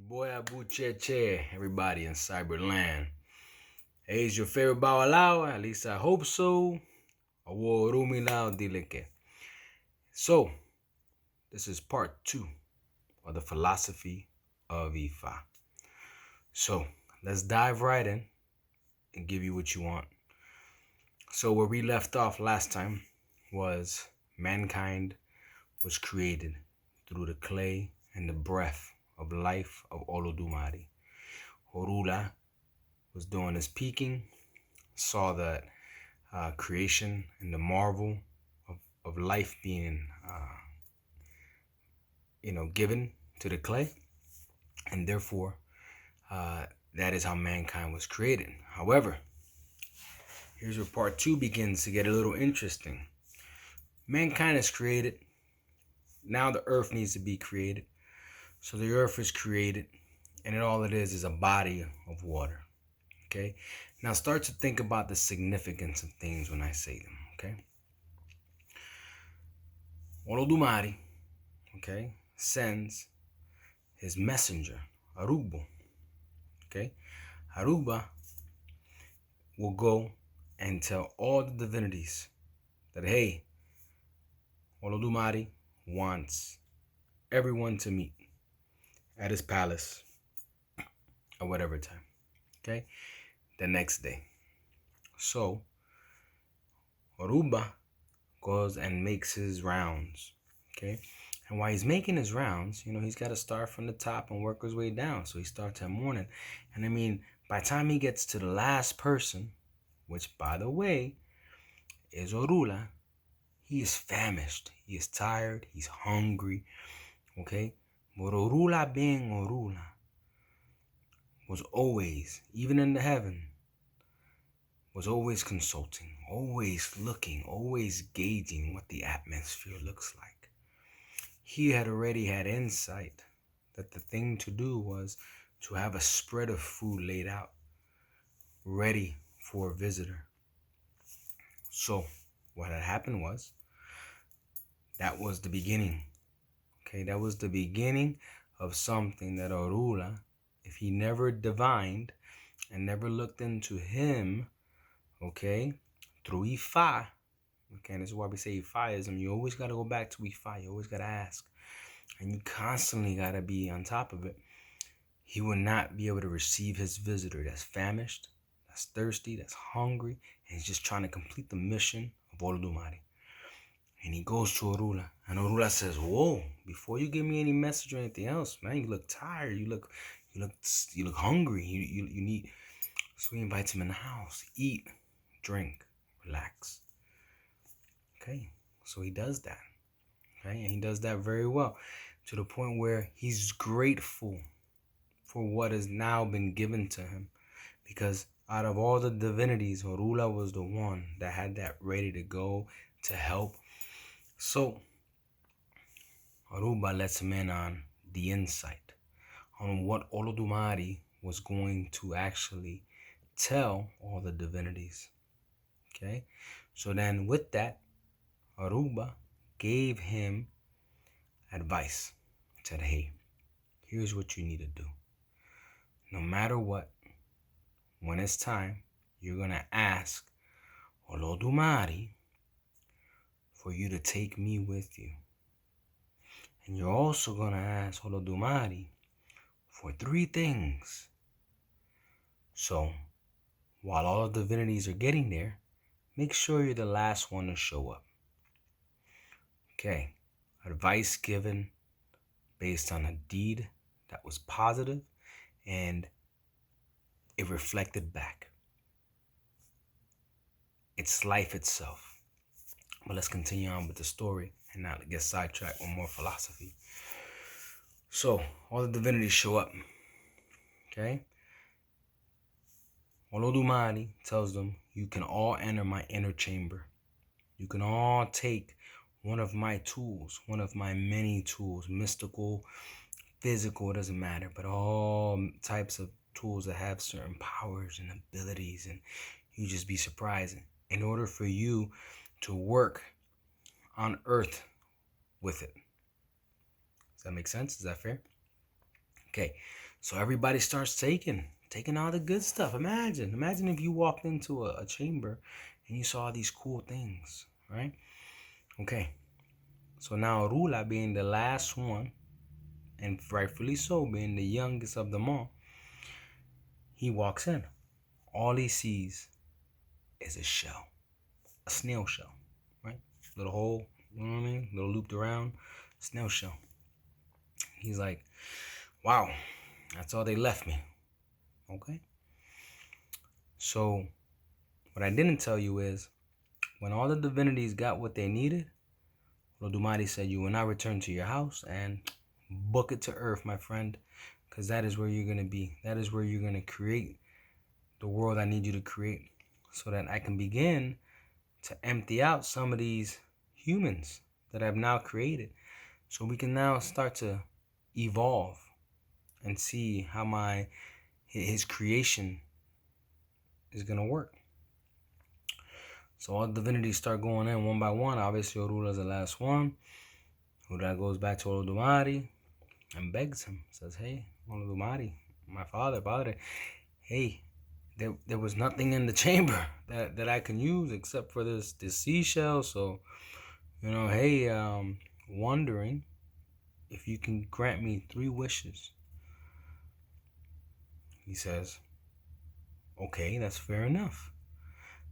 boy Abu Cheche, everybody in Cyberland. Hey, is your favorite Bawalao? At least I hope so. Aworumilao Dileke. So, this is part 2 of the philosophy of Ifa. So, let's dive right in and give you what you want. So, where we left off last time was mankind was created through the clay and the breath of life of Olodumare. Horula was doing his peaking, saw that creation and the marvel of life being, given to the clay, and therefore that is how mankind was created. However, here's where part 2 begins to get a little interesting. Mankind is created. Now the earth needs to be created. So the earth is created, and all it is a body of water. Okay? Now start to think about the significance of things when I say them. Okay? Olodumare, okay, sends his messenger, Aruba. Okay? Aruba will go and tell all the divinities that, hey, Olodumare wants everyone to meet at his palace at whatever time. Okay? The next day. So, Aruba goes and makes his rounds. Okay? And while he's making his rounds, he's got to start from the top and work his way down. So he starts at morning. And by the time he gets to the last person, which, by the way, is Orula, he is famished. He is tired. He's hungry. Okay? But Orula being Orula was always, even in the heaven, was always consulting, always looking, always gauging what the atmosphere looks like. He had already had insight that the thing to do was to have a spread of food laid out, ready for a visitor. So what had happened was, that was the beginning. Okay, that was the beginning of something that Orula, if he never divined and never looked into him, okay, through Ifa. Okay, and this is why we say Ifaism. You always got to go back to Ifa. You always got to ask. And you constantly got to be on top of it. He will not be able to receive his visitor that's famished, that's thirsty, that's hungry, and he's just trying to complete the mission of Olodumare. And he goes to Orula, and Orula says, "Whoa! Before you give me any message or anything else, man, you look tired. You look hungry. You need." So he invites him in the house, eat, drink, relax. Okay, so he does that. Okay, and he does that very well, to the point where he's grateful for what has now been given to him, because out of all the divinities, Orula was the one that had that ready to go to help. So Aruba lets him in on the insight on what Olodumare was going to actually tell all the divinities. Okay, so then with that, Aruba gave him advice. Said, hey, here's what you need to do. No matter what, when it's time, you're going to ask Olodumare for you to take me with you. And you're also going to ask Olodumare for 3 things. So, while all the divinities are getting there, make sure you're the last one to show up. Okay, advice given based on a deed that was positive, and it reflected back. It's life itself. But let's continue on with the story and not get sidetracked with more philosophy. So, all the divinities show up. Okay? Olodumare tells them, you can all enter my inner chamber. You can all take one of my tools, one of my many tools, mystical, physical, it doesn't matter, but all types of tools that have certain powers and abilities, and you just be surprised. In order for you to work on earth with it. Does that make sense? Is that fair? Okay, so everybody starts taking all the good stuff. Imagine if you walked into a chamber and you saw these cool things, right? Okay, so now Rula, being the last one, and rightfully so, being the youngest of them all, he walks in. All he sees is a shell, a snail shell, right? Little hole, you know what I mean? Little looped around snail shell. He's like, wow, that's all they left me. Okay. So what I didn't tell you is when all the divinities got what they needed, Lodumare said, you will now return to your house and book it to earth, my friend, because that is where you're going to be. That is where you're going to create the world I need you to create so that I can begin to empty out some of these humans that I've now created. So we can now start to evolve and see how his creation is going to work. So all the divinities start going in one by one. Obviously, Orula is the last one. Orula goes back to Olodumare and begs him. Says, hey, Olodumare, my father, hey, there was nothing in the chamber that I can use except for this seashell. So, hey, wondering if you can grant me 3 wishes. He says, okay, that's fair enough.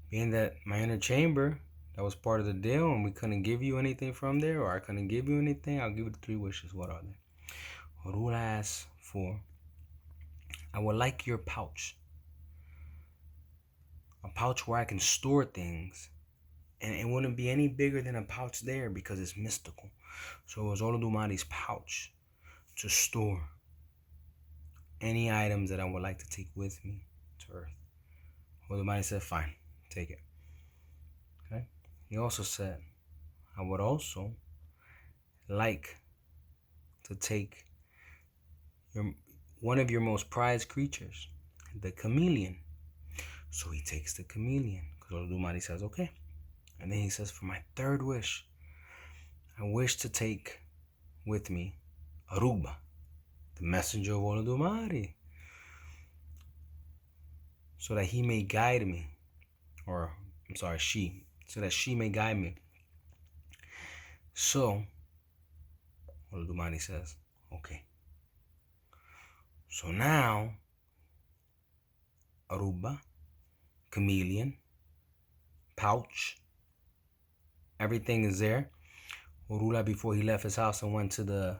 Being that my inner chamber, that was part of the deal, and we couldn't give you anything from there, or I couldn't give you anything, I'll give you the 3 wishes. What are they? Orula asks for, I would like your pouch. A pouch where I can store things. And it wouldn't be any bigger than a pouch there because it's mystical. So it was Olodumare's pouch to store any items that I would like to take with me to Earth. Olodumare said, fine, take it. Okay. He also said, I would also like to take one of your most prized creatures, the chameleon. So he takes the chameleon because Olodumare says, okay. And then he says, for my 3rd wish, I wish to take with me Aruba, the messenger of Olodumare, so that he may guide me, or I'm sorry, so that she may guide me. So Olodumare says, okay. So now Aruba, chameleon, pouch, everything is there. Orula, before he left his house and went to the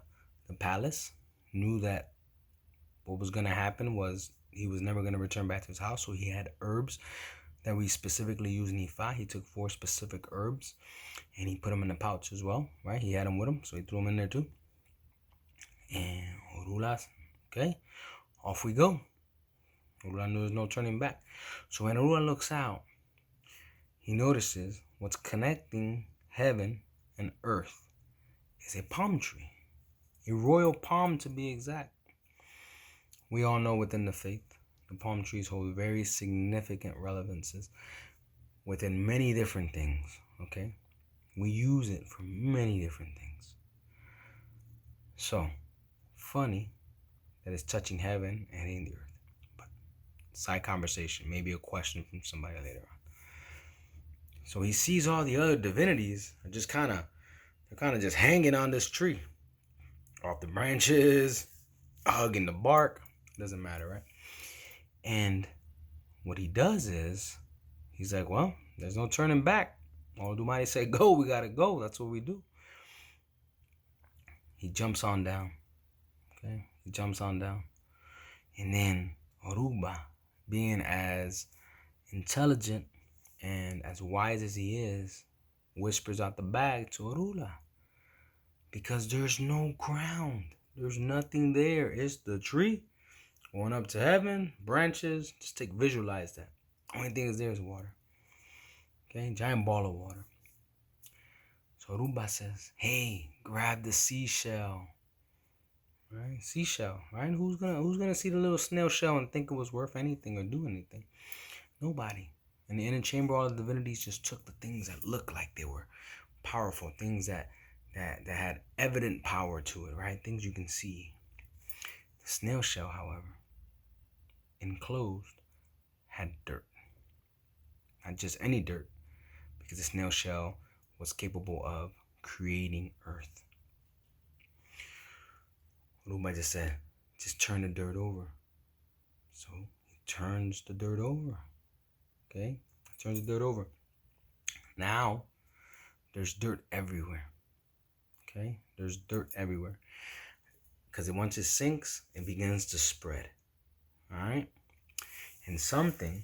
palace, knew that what was going to happen was he was never going to return back to his house. So he had herbs that we specifically use in Ifa. He took 4 specific herbs and he put them in the pouch as well, right? He had them with him, so he threw them in there too. And Orula, okay, off we go. Orula knew there's no turning back. So when Orula looks out, he notices what's connecting heaven and earth is a palm tree, a royal palm to be exact. We all know within the faith, the palm trees hold very significant relevances within many different things, okay? We use it for many different things. So, funny that it's touching heaven and hitting the earth. But side conversation, maybe a question from somebody later on. So he sees all the other divinities are just they're kind of just hanging on this tree. Off the branches, hugging the bark. Doesn't matter, right? And what he does is, he's like, well, there's no turning back. Olodumare said, go, we gotta go. That's what we do. He jumps on down. Okay? He jumps on down. And then Oruba, being as intelligent and as wise as he is, whispers out the bag to Orula. Because there's no ground. There's nothing there. It's the tree going up to heaven, branches. Just visualize that. Only thing is there is water. Okay, giant ball of water. So Oruba says, hey, grab the seashell. Right? Seashell, right? Who's gonna see the little snail shell and think it was worth anything or do anything? Nobody. In the inner chamber, all the divinities just took the things that looked like they were powerful, things that had evident power to it, right? Things you can see. snail shell, however, enclosed, had dirt. Not just any dirt, because the snail shell was capable of creating earth. Oruba just said, just turn the dirt over. So he turns the dirt over. Okay? Turns the dirt over. Now, there's dirt everywhere. Okay? There's dirt everywhere. Because once it sinks, it begins to spread. Alright? And something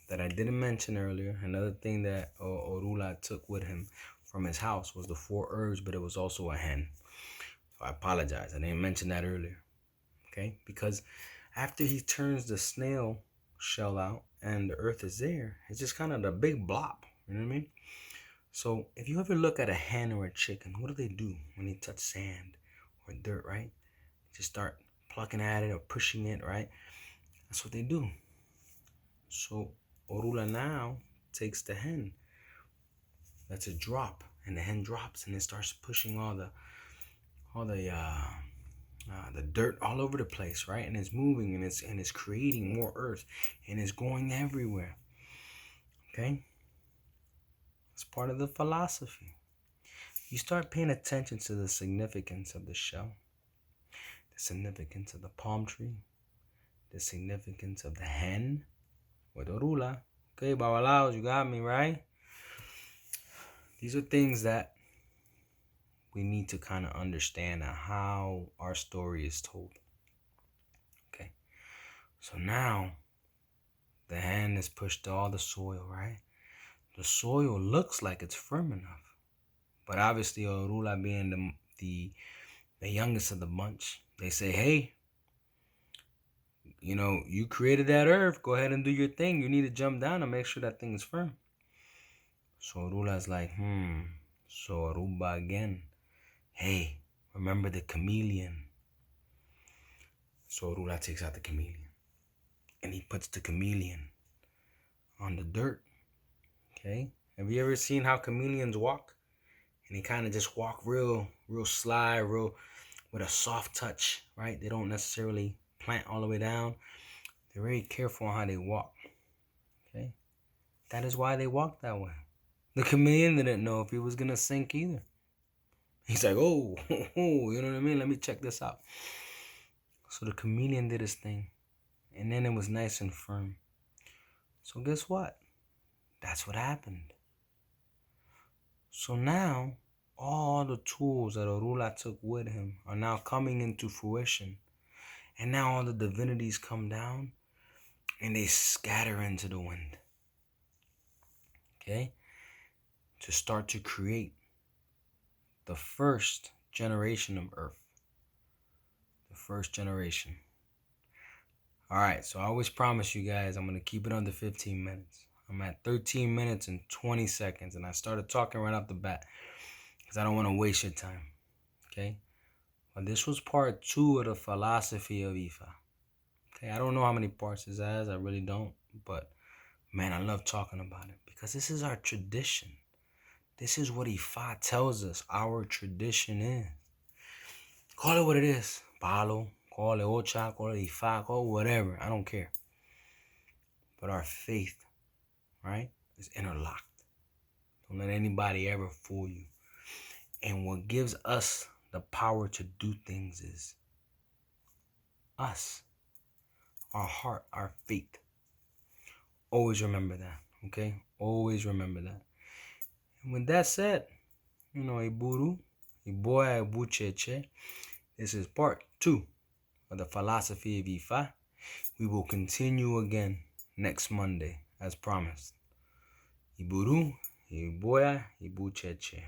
that I didn't mention earlier, another thing that Orula took with him from his house was the 4 herbs, but it was also a hen. So I apologize. I didn't mention that earlier. Okay? Because after he turns the snail shell out and the earth is there, it's just kind of the big blob. You know what I mean? So if you ever look at a hen or a chicken, what do when they touch sand or dirt, right? Just start plucking at it or pushing it, right? That's what they do. So Orula now takes the hen, lets it drop, and the hen drops, and it starts pushing all the dirt all over the place, right? And it's moving, and it's creating more earth, and it's going everywhere. Okay, it's part of the philosophy. You start paying attention to the significance of the shell, the significance of the palm tree, the significance of the hen with Orula. Okay, Babalaos, you got me, right? These are things that we need to kind of understand how our story is told. Okay, so now the hen has pushed all the soil, right? The soil looks like it's firm enough, but obviously Orula being the youngest of the bunch, they say, hey, you created that earth. Go ahead and do your thing. You need to jump down and make sure that thing is firm. So Orula's like, So Aruba again, hey, remember the chameleon. So Orula takes out the chameleon, and he puts the chameleon on the dirt. Okay, have you ever seen how chameleons walk? And they kind of just walk real sly, real with a soft touch, right? They don't necessarily plant all the way down. They're very careful on how they walk. Okay, that is why they walk that way. The chameleon didn't know if he was gonna sink either. He's like, oh, you know what I mean? Let me check this out. So the chameleon did his thing, and then it was nice and firm. So guess what? That's what happened. So now, all the tools that Orula took with him are now coming into fruition. And now all the divinities come down and they scatter into the wind. Okay? To start to create the first generation of Earth. The first generation. Alright, so I always promise you guys I'm going to keep it under 15 minutes. I'm at 13 minutes and 20 seconds, and I started talking right off the bat because I don't want to waste your time. Okay? Well, this was part 2 of the philosophy of Ifa. Okay, I don't know how many parts this has. I really don't. But, man, I love talking about it because this is our tradition. This is what Ifa tells us our tradition is. Call it what it is. Palo, call it Ocha, call it Ifa, call it whatever. I don't care. But our faith, right, is interlocked. Don't let anybody ever fool you. And what gives us the power to do things is us, our heart, our faith. Always remember that, okay? Always remember that. And with that said, Iburu, Iboya, Ibucheche, this is part 2 of the philosophy of Ifa. We will continue again next Monday, as promised. Iburu, Iboya, Ibucheche.